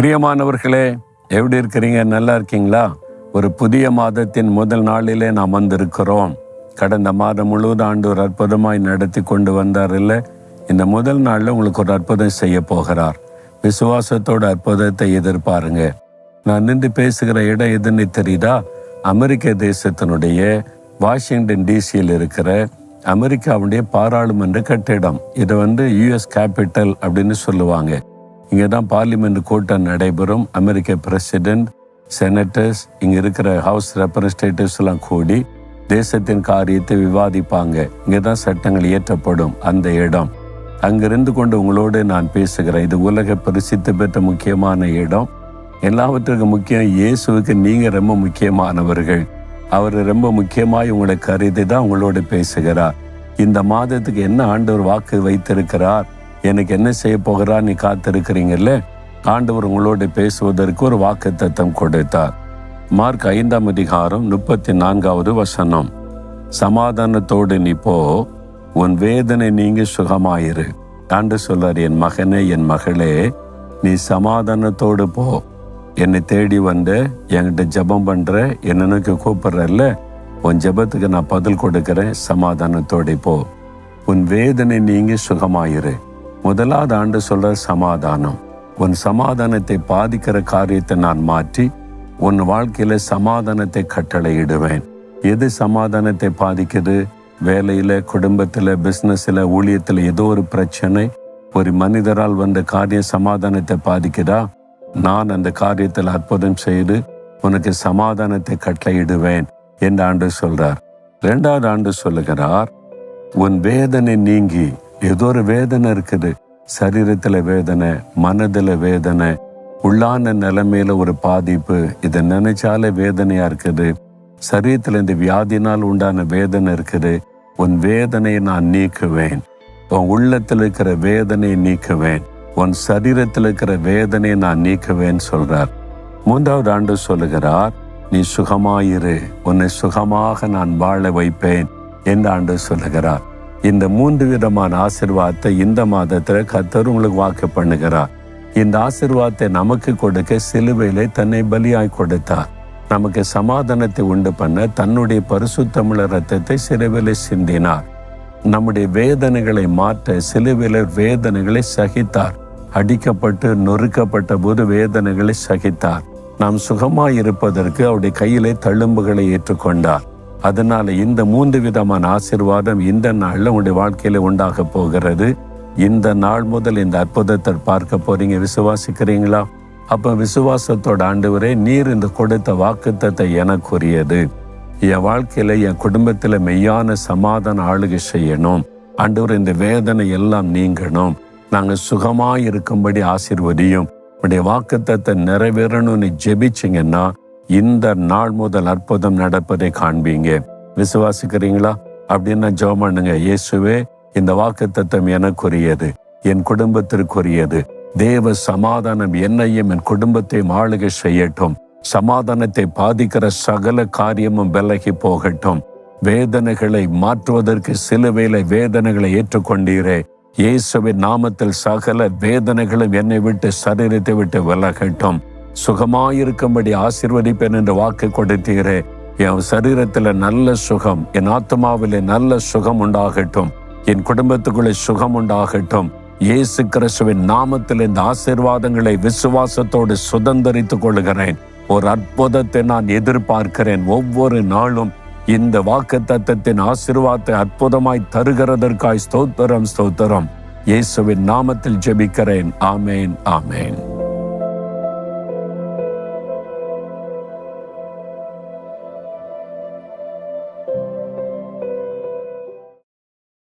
பிரியமானவர்களே, எப்படி இருக்கிறீங்க? நல்லா இருக்கீங்களா? ஒரு புதிய மாதத்தின் முதல் நாளிலே நாம் வந்திருக்கிறோம். கடந்த மாதம் முழுவதும் ஆண்டவர் அற்புதமாய் நடத்தி கொண்டு வந்தார் இல்லை? இந்த முதல் நாளில் உங்களுக்கு ஒரு அற்புதம் செய்ய போகிறார். விசுவாசத்தோட அற்புதத்தை எதிர்பாருங்க. நான் நின்று பேசுகிற இடம் எதுன்னு தெரியுதா? அமெரிக்க தேசத்தினுடைய வாஷிங்டன் டிசியில் இருக்கிற அமெரிக்காவுடைய பாராளுமன்ற கட்டிடம். இது யுஎஸ் கேபிட்டல் அப்படின்னு சொல்லுவாங்க. இங்கே தான் பார்லிமெண்ட் கூட்டம் நடைபெறும். அமெரிக்க பிரசிடென்ட், செனட்டர்ஸ், இங்கே இருக்கிற ஹவுஸ் ரெப்ரசன்டேட்டிவ்ஸ் எல்லாம் கூடி தேசத்தின் காரியத்தை விவாதிப்பாங்க. இங்கே தான் சட்டங்கள் இயற்றப்படும் அந்த இடம். அங்கிருந்து கொண்டு உங்களோடு நான் பேசுகிறேன். இது உலக பிரசித்தி பெற்ற முக்கியமான இடம். எல்லாவற்றுக்கும் முக்கியம், இயேசுவுக்கு நீங்கள் ரொம்ப முக்கியமானவர்கள். அவர் ரொம்ப முக்கியமாய் உங்களை கருதி தான் உங்களோடு பேசுகிறார். இந்த மாதத்துக்கு என்ன ஆண்டவர் வாக்கு வைத்திருக்கிறார், எனக்கு என்ன செய்ய போகிறார், நீ காத்திருக்கிறீங்கல்ல? ஆண்டவர் உங்களோடு பேசுவதற்கு ஒரு வாக்குத்தத்தம் கொடுத்தார். மார்க் 5ஆம் அதிகாரம் 34வது வசனம். சமாதானத்தோடு நீ போ, உன் வேதனை நீங்கி சுகமாயிரு. ஆண்டு சொல்றார், என் மகனே, என் மகளே, நீ சமாதானத்தோடு போ. என்னை தேடி வந்த, என்கிட்ட ஜெபம் பண்ற, என்னை நோக்கி கூப்பிடுறல்ல, உன் ஜெபத்துக்கு நான் பதில் கொடுக்கிறேன். சமாதானத்தோடு போ, உன் வேதனை நீங்கி சுகமாயிரு. முதலாவது ஆண்டு சொல்ற சமாதானம். உன் சமாதானத்தை பாதிக்கிற காரியத்தை நான் மாற்றி உன் வாழ்க்கையில சமாதானத்தை கட்டளையிடுவேன். எது சமாதானத்தை பாதிக்குது? வேலையில, குடும்பத்துல, பிசினஸ்ல, ஊழியத்துல ஏதோ ஒரு பிரச்சனை, ஒரு மனிதரால் வந்த காரியம் சமாதானத்தை பாதிக்குதா? நான் அந்த காரியத்தில் அற்புதம் செய்து உனக்கு சமாதானத்தை கட்டளையிடுவேன் என்று ஆண்டு சொல்றார். 2வது ஆண்டு சொல்லுகிறார், உன் வேதனை நீங்கி. ஏதோ ஒரு வேதனை இருக்குது, சரீரத்துல வேதனை, மனதுல வேதனை, உள்ளான நிலைமையில ஒரு பாதிப்பு, இதை நினைச்சாலே வேதனையா இருக்குது. சரீரத்துல இந்த வியாதினால் உண்டான வேதனை இருக்குது. உன் வேதனையை நான் நீக்குவேன். உன் உள்ளத்தில் இருக்கிற வேதனையை நீக்குவேன். உன் சரீரத்தில் இருக்கிற வேதனையை நான் நீக்குவேன் சொல்றார். 3வது ஆண்டு சொல்லுகிறார், நீ சுகமாயிரு, உன்னை சுகமாக நான் வாழ வைப்பேன் என்று ஆண்டு சொல்லுகிறார். இந்த 3 விதமான ஆசீர்வாதத்தை இந்த மாதத்தில் கர்த்தர் உங்களுக்கு வாக்கு பண்ணுகிறார். இந்த ஆசீர்வாதத்தை நமக்கு கொடுக்க சிலுவையிலே தன்னை பலியாய் கொடுத்தார். நமக்கு சமாதானத்தை உண்டு பண்ண தன்னுடைய பரிசுத்தமுள்ள இரத்தத்தை சிலுவையிலே சிந்தினார். நம்முடைய வேதனைகளை மாற்ற சிலுவையிலே வேதனைகளை சகித்தார். அடிக்கப்பட்டு நொறுக்கப்பட்ட போது வேதனைகளை சகித்தார். நாம் சுகமாய் இருப்பதற்கு அவருடைய கையிலே தழும்புகளை ஏற்றுக்கொண்டார். அதனால இந்த 3 விதமான ஆசீர்வாதம் இந்த நாள்ல உங்களுடைய வாழ்க்கையில உண்டாக போகிறது. இந்த நாள் முதல் இந்த அற்புதத்தை பார்க்க போறீங்க. விசுவாசிக்கிறீங்களா? அப்ப விசுவாசத்தோட ஆண்டவரே, நீர் இந்த கொடுத்த வாக்குத்தத்தை எனக்குரியது. என் வாழ்க்கையில, என் குடும்பத்துல மெய்யான சமாதான ஆளுகை செய்யணும். ஆண்டவர், இந்த வேதனை எல்லாம் நீங்கணும். நாங்க சுகமாய் இருக்கும்படி ஆசீர்வதியும். உடைய வாக்குத்தத்தை நிறைவேறணும்னு ஜெபிச்சிங்கன்னா இந்த நாள் முதல் அற்புதம் நடப்பதை காண்பீங்க. விசுவாசிக்கிறீங்களா? அப்படின்னா ஜெபம் பண்ணுங்க. இயேசுவே, இந்த வாக்குத்தத்தம் எனக்குரியது, என் குடும்பத்திற்குரியது. தேவ சமாதானம் என்னையும் என் குடும்பத்தையும் ஆளுகை செய்யட்டும். சமாதானத்தை பாதிக்கிற சகல காரியமும் விலகி போகட்டும். வேதனைகளை மாற்றுவதற்கு சிலுவையில வேதனைகளை ஏற்றுக்கொண்டீரே, இயேசுவின் நாமத்தில் சகல வேதனைகளும் என்னை விட்டு, சரீரத்தை விட்டு விலகட்டும். சுகமாயிருக்கும்படி ஆசீர்வதிப்பேன் என்று வாக்கு கொடுத்தீரே, என் சரீரத்துல நல்ல சுகம், என் ஆத்மாவிலே நல்ல சுகம் உண்டாகட்டும். என் குடும்பத்துக்குள்ளே சுகம் உண்டாகட்டும். இயேசு கிறிஸ்துவின் நாமத்தில் இந்த ஆசீர்வாதங்களை விசுவாசத்தோடு சுதந்தரித்துக் கொள்கிறேன். ஒரு அற்புதத்தை நான் எதிர்பார்க்கிறேன். ஒவ்வொரு நாளும் இந்த வாக்குத்தத்தத்தின் ஆசீர்வாதத்தை அற்புதமாய் தருகிறதற்காய் ஸ்தோத்திரம், ஸ்தோத்திரம். இயேசுவின் நாமத்தில் ஜெபிக்கிறேன். ஆமேன், ஆமேன்.